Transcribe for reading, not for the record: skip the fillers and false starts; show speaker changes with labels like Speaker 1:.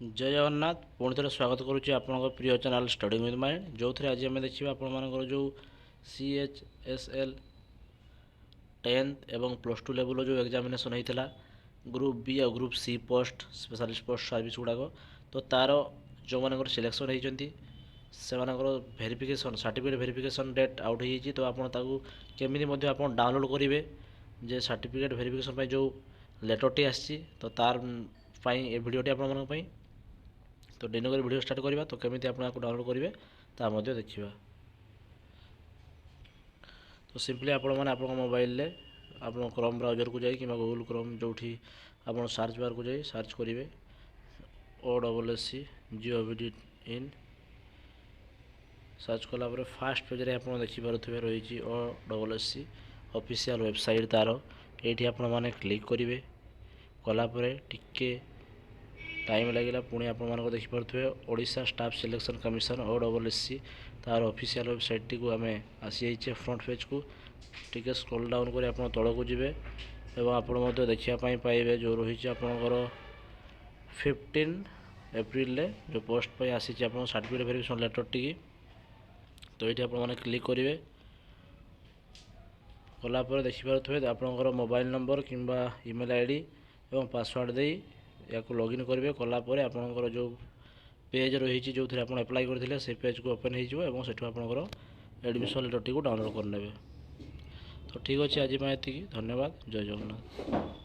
Speaker 1: जय जगन्नाथ पुणी थे स्वागत करुच्ची आप प्रिय चैनल स्टडिंग विथ माइंड जो थे आज आम देखा आपर जो CHSL 10th एवं +2 लेवल जो एग्जामिनेशन होता ग्रुप बी और group C post specialist post service गुड़ाक तो तार जो मान सिलेक्शन होती से verification certificate verification date out हो तो आपको केमी डाउनलोड करेंगे जे सर्टिफिकेट भेरिफिकेशन जो लेटरटी आसी तो तार ए भिडियोटी आप तो डिनोगर वीडियो स्टार्ट करवा तो केमी आपको डाउनलोड करेंगे ता देखा तो सिंपली आप मोबाइल आप क्रोम ब्राउजर को जाए कि गूगल क्रोम जो आप सर्च बार को जाए सर्च करेंगे OSSC GOV.in सर्च कलापर फास्ट पेज रे आप देखिपे रही OSSC ऑफिशियल वेबसाइट तार ये आपने क्लिक करेंगे कलापर टिके टाइम लगे पुणी आप देखिपे Odisha staff selection commission OSSC तार ऑफिशियल वेबसाइट टी आम आसी फ्रंट पेज को टिके स्क्रॉल डाउन कर आप तल को जी आप देखापी पाइबे जो रही आपंकर 15 एप्रिल जो पोस्ट आसी सर्टिफिकेट वेरिफिकेशन लेटर टी तो ये आप क्लिक करेंगे कलापर देखिपे आपंकर मोबाइल नंबर कि ईमेल आईडी और पासवर्ड दे या लॉगिन करेंगे कलापर आपंकर जो पेज रही जो थे आप अप्लाई करते से पेज को ओपन हो आपंकर एडमिशन लेटर टी डाउनलोड करने तो ठीक अच्छे आज ये धन्यवाद जय जगन्नाथ।